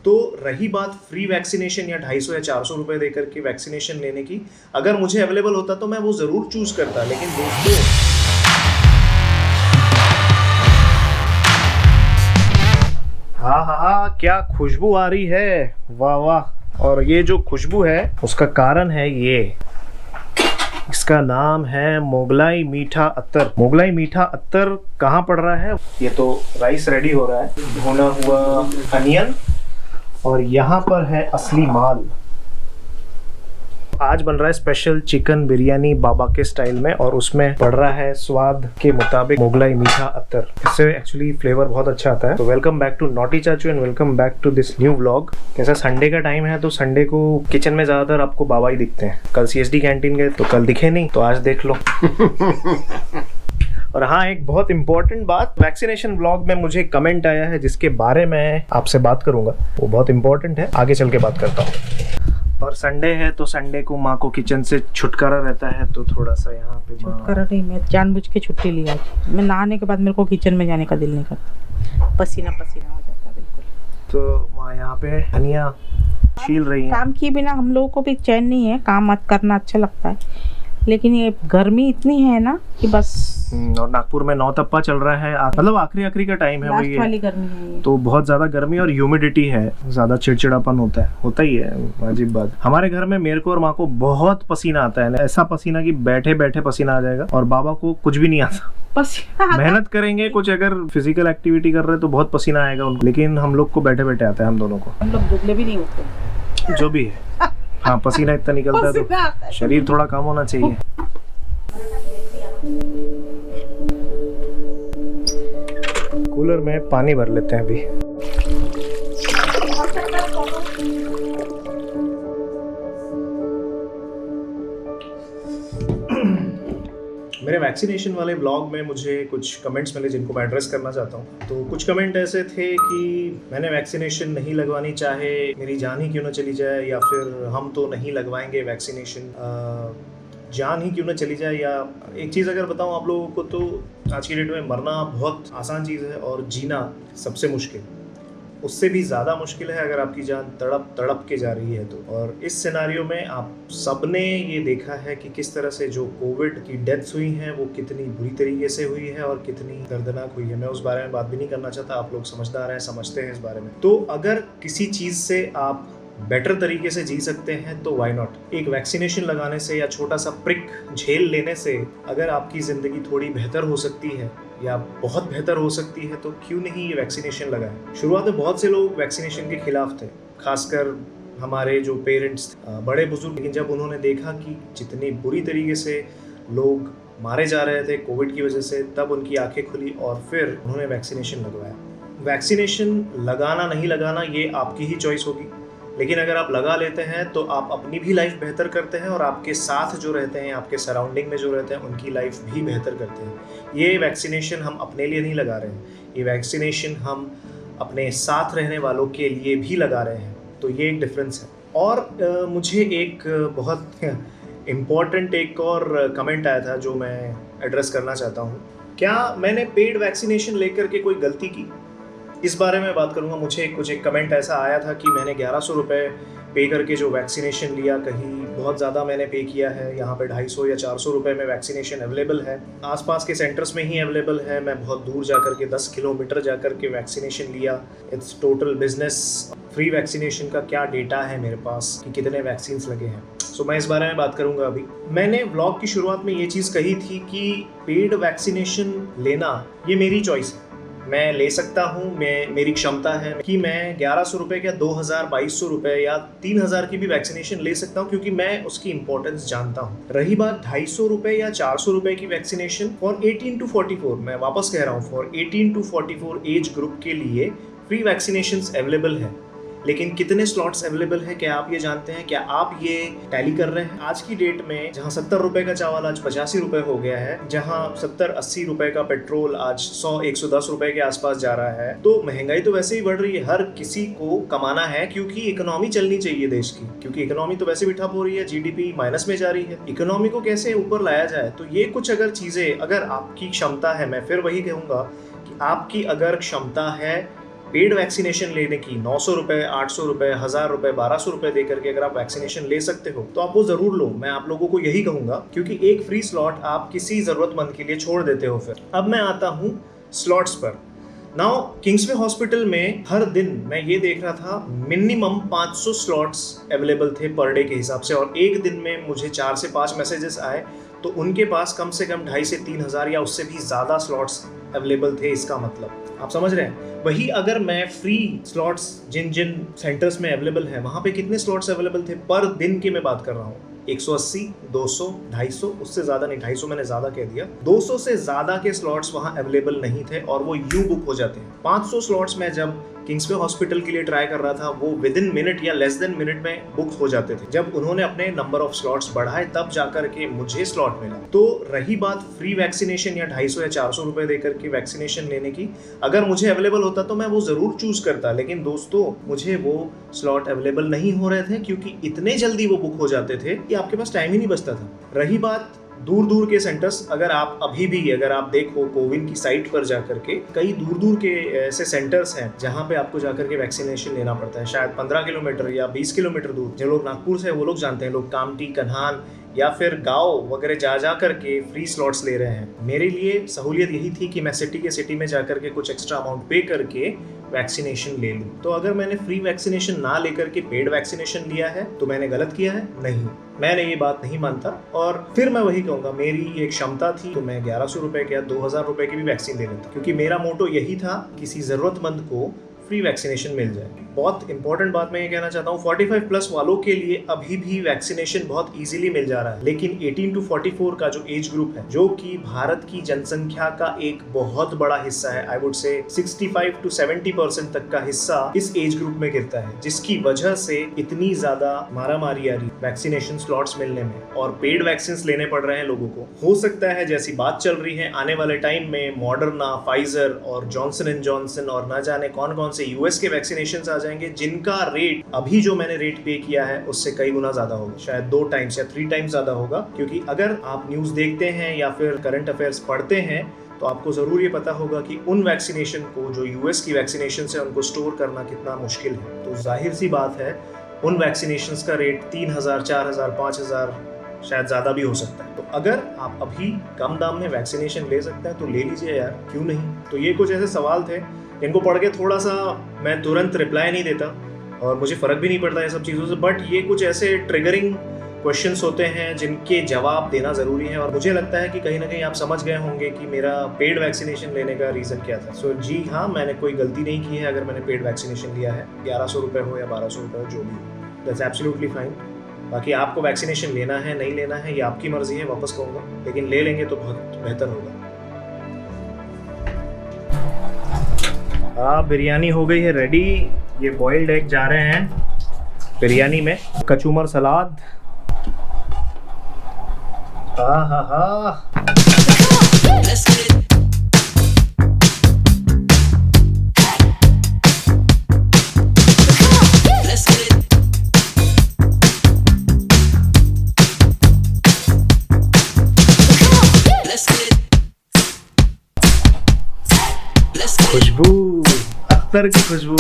तो रही बात फ्री वैक्सीनेशन या 250 या 400 रुपए देकर के वैक्सीनेशन लेने की, अगर मुझे अवेलेबल होता तो मैं वो ज़रूर चूज करता। लेकिन दोस्तों, हाँ हाँ हाँ, क्या खुशबू आ रही है, वाह वाह। और ये जो खुशबू है उसका कारण है ये, इसका नाम है मोगलाई मीठा अत्तर। मोगलाई मीठा अत्तर कहाँ पड़ रहा है? ये तो राइस रेडी हो रहा है, भुना हुआ अनियन, और यहाँ पर है असली माल। आज बन रहा है स्पेशल चिकन बिरयानी बाबा के स्टाइल में, और उसमें पड़ रहा है स्वाद के मुताबिक मोगलाई मीठा अत्तर। इससे एक्चुअली फ्लेवर बहुत अच्छा आता है। तो welcome back to naughty Chachu and welcome back to this new vlog. कैसा संडे का टाइम है तो संडे को किचन में ज्यादातर आपको बाबा ही दिखते हैं। कल CSD कैंटीन गए तो कल दिखे नहीं, तो आज देख लो। और हाँ, एक बहुत इंपॉर्टेंट बात, वैक्सीनेशन व्लॉग में मुझे कमेंट आया है जिसके बारे में आपसे बात करूंगा। वो बहुत इंपॉर्टेंट है, आगे चल के बात करता हूँ। और संडे है तो संडे को माँ को किचन से छुटकारा रहता है, तो थोड़ा सा यहाँ पे छुटकारा नहीं, मैं जानबूझ के छुट्टी ली आज। मैं नहाने के बाद मेरे को किचन में जाने का दिल नहीं करता, पसीना पसीना हो जाता है बिल्कुल। तो माँ यहाँ पे धनिया छील रही है। काम किए बिना हम लोगों को भी चैन नहीं है, काम मत करना अच्छा लगता है, लेकिन ये गर्मी इतनी है ना कि बस। और नागपुर में 9 तप्पा चल रहा है, मतलब आखिरी का टाइम है वो, ये वाली गर्मी है। तो बहुत ज्यादा गर्मी और ह्यूमिडिटी है, ज्यादा चिड़चिड़ापन होता ही है, अजीब बात। हमारे घर में मेरे को और माँ को बहुत पसीना आता है, ऐसा पसीना कि बैठे बैठे पसीना आ जाएगा। और बाबा को कुछ भी नहीं आता, पसीना मेहनत करेंगे कुछ अगर फिजिकल एक्टिविटी कर रहे हैं तो बहुत पसीना आएगा उनको, लेकिन हम लोग को बैठे बैठे आता है, हम दोनों को। हम लोग दुबले भी नहीं होते, जो भी है। हाँ, पसीना इतना निकलता है तो शरीर थोड़ा कम होना चाहिए। कूलर में पानी भर लेते हैं अभी। मेरे वैक्सीनेशन वाले व्लॉग में मुझे कुछ कमेंट्स मिले जिनको मैं एड्रेस करना चाहता हूँ। तो कुछ कमेंट ऐसे थे कि मैंने वैक्सीनेशन नहीं लगवानी, चाहे मेरी जान ही क्यों ना चली जाए, या फिर हम तो नहीं लगवाएंगे वैक्सीनेशन, जान ही क्यों ना चली जाए। या एक चीज़ अगर बताऊँ आप लोगों को, तो आज की डेट में मरना बहुत आसान चीज़ है और जीना सबसे मुश्किल। उससे भी ज़्यादा मुश्किल है अगर आपकी जान तड़प तड़प के जा रही है तो। और इस सिनारियो में आप सबने ये देखा है कि किस तरह से जो कोविड की डेथ्स हुई हैं वो कितनी बुरी तरीके से हुई है और कितनी दर्दनाक हुई है। मैं उस बारे में बात भी नहीं करना चाहता, आप लोग समझदार हैं, समझते हैं इस बारे में। तो अगर किसी चीज़ से आप बेटर तरीके से जी सकते हैं तो वाई नॉट। एक वैक्सीनेशन लगाने से या छोटा सा प्रिक झेल लेने से अगर आपकी ज़िंदगी थोड़ी बेहतर हो सकती है या बहुत बेहतर हो सकती है, तो क्यों नहीं ये वैक्सीनेशन लगाएं। शुरुआत में बहुत से लोग वैक्सीनेशन के खिलाफ थे, खासकर हमारे जो पेरेंट्स, बड़े बुजुर्ग। लेकिन जब उन्होंने देखा कि जितनी बुरी तरीके से लोग मारे जा रहे थे कोविड की वजह से, तब उनकी आंखें खुली और फिर उन्होंने वैक्सीनेशन लगवाया। वैक्सीनेशन लगाना नहीं लगाना ये आपकी ही चॉइस होगी, लेकिन अगर आप लगा लेते हैं तो आप अपनी भी लाइफ बेहतर करते हैं और आपके साथ जो रहते हैं, आपके सराउंडिंग में जो रहते हैं, उनकी लाइफ भी बेहतर करते हैं। ये वैक्सीनेशन हम अपने लिए नहीं लगा रहे हैं, ये वैक्सीनेशन हम अपने साथ रहने वालों के लिए भी लगा रहे हैं। तो ये एक डिफरेंस है। और मुझे एक बहुत इम्पॉर्टेंट एक और कमेंट आया था जो मैं एड्रेस करना चाहता हूँ। क्या मैंने पेड वैक्सीनेशन लेकर के कोई गलती की? इस बारे में बात करूंगा। मुझे एक कमेंट ऐसा आया था कि मैंने 1100 रुपये पे करके जो वैक्सीनेशन लिया, कहीं बहुत ज़्यादा मैंने पे किया है। यहाँ पे 250 या 400 रुपये में वैक्सीनेशन अवेलेबल है, आसपास के सेंटर्स में ही अवेलेबल है। मैं बहुत दूर जा कर के 10 किलोमीटर जा कर के वैक्सीनेशन लिया। It's total business. Free vaccination का क्या डेटा है मेरे पास कि कितने वैक्सीन लगे हैं, सो मैं इस बारे में बात करूंगा अभी। मैंने व्लॉग की शुरुआत में ये चीज़ कही थी कि पेड वैक्सीनेशन लेना ये मेरी चॉइस है, मैं ले सकता हूँ, मेरी क्षमता है कि मैं 1100 रुपये या 2000, 2200 रुपये या 3000 की भी वैक्सीनेशन ले सकता हूँ, क्योंकि मैं उसकी इंपॉर्टेंस जानता हूँ। रही बात 250 रुपये या 400 रुपये की वैक्सीनेशन फॉर 18 to 44, मैं वापस कह रहा हूँ, फॉर 18 to 44 एज ग्रुप के लिए फ्री वैक्सीनेशन अवेलेबल है। लेकिन कितने स्लॉट्स अवेलेबल है, क्या आप ये जानते हैं? क्या आप ये टैली कर रहे हैं? आज की डेट में जहां 70 रुपए का चावल आज 85 रुपए हो गया है, जहां 70-80 रुपए का पेट्रोल आज 100-110 रुपए के आसपास जा रहा है, तो महंगाई तो वैसे ही बढ़ रही है। हर किसी को कमाना है, क्योंकि इकोनॉमी चलनी चाहिए देश की, क्योंकि इकोनॉमी तो वैसे भी ठप हो रही है, जीडीपी माइनस में जा रही है। इकोनॉमी को कैसे ऊपर लाया जाए, तो ये कुछ अगर चीजें, अगर आपकी क्षमता है, मैं फिर वही कहूंगा कि आपकी अगर क्षमता है पेड वैक्सीनेशन लेने की 900 रुपए, 800 रुपए, 1000 रुपए, 1200 रुपए दे करके अगर आप वैक्सीनेशन ले सकते हो तो आप वो जरूर लो। मैं आप लोगों को यही कहूंगा, क्योंकि एक फ्री स्लॉट आप किसी जरूरतमंद के लिए छोड़ देते हो। फिर अब मैं आता हूँ slots per. Now Kingsway hospital में हर दिन मैं ये देख रहा था मिनिमम 500 स्लॉट्स अवेलेबल थे पर डे के हिसाब से, और एक दिन में मुझे 4 से 5 मैसेजेस आए तो उनके पास कम से कम 2,500 से 3,000 या उससे भी ज़्यादा स्लॉट्स अवेलेबल थे। इसका मतलब आप समझ रहे हैं। वही अगर मैं फ्री स्लॉट्स जिन जिन सेंटर्स में अवेलेबल है वहाँ पे कितने स्लॉट्स अवेलेबल थे पर दिन के मैं बात कर रहा हूँ, 180, 200, 250, उससे ज़्यादा नहीं, 250 मैंने ज़्यादा कह दिया, 200 से ज़्यादा के स्लॉट्स वहाँ अवेलेबल नहीं थे और वो यूं बुक हो जाते हैं। 500 स्लॉट्स में जब किंग्सवे हॉस्पिटल के लिए ट्राई कर रहा था वो विद इन मिनट या लेस देन मिनट में बुक हो जाते थे। जब उन्होंने अपने नंबर ऑफ स्लॉट्स बढ़ाए तब जाकर के मुझे स्लॉट मिला। तो रही बात फ्री वैक्सीनेशन या 250 या 400 रुपए देकर के वैक्सीनेशन लेने की, अगर मुझे अवेलेबल होता तो मैं वो जरूर चूज करता, लेकिन दोस्तों मुझे वो स्लॉट अवेलेबल नहीं हो रहे थे क्योंकि इतने जल्दी वो बुक हो जाते थे कि आपके पास टाइम ही नहीं बचता था। रही बात दूर दूर के सेंटर्स, अगर आप अभी भी अगर आप देखो कोविन की साइट पर जाकर के कई दूर दूर के ऐसे सेंटर्स हैं जहां पे आपको जाकर के वैक्सीनेशन लेना पड़ता है, शायद 15 किलोमीटर या 20 किलोमीटर दूर। जो लोग नागपुर से वो लोग जानते हैं, लोग कामठी, कन्हान या फिर गांव वगैरह जा करके फ्री स्लॉट्स ले रहे हैं। मेरे लिए सहूलियत यही थी कि मैं सिटी में जाकर के कुछ एक्स्ट्रा अमाउंट पे करके वैक्सीनेशन ले लूं। तो अगर मैंने फ्री वैक्सीनेशन ना लेकर के पेड वैक्सीनेशन लिया है तो मैंने गलत किया है? नहीं, मैंने ये बात नहीं मानता। और फिर मैं वही कहूंगा, मेरी एक क्षमता थी तो मैं 1100 रुपए या 2000 रुपए की भी वैक्सीन ले लेता, क्योंकि मेरा मोटो यही था किसी जरूरतमंद को फ्री वैक्सीनेशन मिल जाए। बहुत इंपॉर्टेंट बात मैं ये कहना चाहता हूँ, 45 प्लस वालों के लिए अभी भी वैक्सीनेशन बहुत इजीली मिल जा रहा है, लेकिन 18 to 44 का जो एज ग्रुप है, जो कि भारत की जनसंख्या का एक बहुत बड़ा हिस्सा है, आई वुड से 65 to 70% तक का हिस्सा इस एज ग्रुप में गिरता है, जिसकी वजह से इतनी ज्यादा मारामारी आ रही वैक्सीनेशन स्लॉट्स मिलने में और पेड वैक्सीन लेने पड़ रहे हैं लोगों को। हो सकता है जैसी बात चल रही है आने वाले टाइम में मॉडर्ना, फाइजर और जॉनसन एंड जॉनसन और ना जाने कौन कौन से यूएस के वैक्सीनेशन आ जाएंगे, जिनका रेट अभी जो मैंने रेट पे किया है उससे कई गुना ज्यादा होगा, शायद 2 टाइम्स या 3 टाइम्स ज्यादा होगा। क्योंकि अगर आप न्यूज देखते हैं या फिर करंट अफेयर्स पढ़ते हैं तो आपको जरूर ये पता होगा कि उन वैक्सीनेशन को जो यूएस की वैक्सीनेशन है उनको स्टोर करना कितना मुश्किल है। तो जाहिर सी बात है उन वैक्सीनेशन का रेट 3000, 4000, 5000 शायद ज़्यादा भी हो सकता है। तो अगर आप अभी कम दाम में वैक्सीनेशन ले सकते हैं तो ले लीजिए यार, क्यों नहीं। तो ये कुछ ऐसे सवाल थे, इनको पढ़ के थोड़ा सा मैं तुरंत रिप्लाई नहीं देता और मुझे फ़र्क भी नहीं पड़ता ये सब चीज़ों से, बट ये कुछ ऐसे ट्रिगरिंग क्वेश्चंस होते हैं जिनके जवाब देना ज़रूरी है। और मुझे लगता है कि कहीं ना कहीं आप समझ गए होंगे कि मेरा पेड वैक्सीनेशन लेने का रीज़न क्या था। सो जी हाँ, मैंने कोई गलती नहीं की है अगर मैंने पेड वैक्सीनेशन लिया है, 1100 रुपये हो या 1200 रुपये हो, जो भी हो, दैट्स एब्सोल्युटली फाइन। बाकी आपको वैक्सीनेशन लेना है नहीं लेना है ये आपकी मर्जी है, वापस कहूँगा, लेकिन ले लेंगे तो बहुत बेहतर होगा। बिरयानी हो गई है रेडी। ये बॉइल्ड एग जा रहे हैं बिरयानी में, कचूमर सलाद, खुशबू, अख्तर की खुशबू।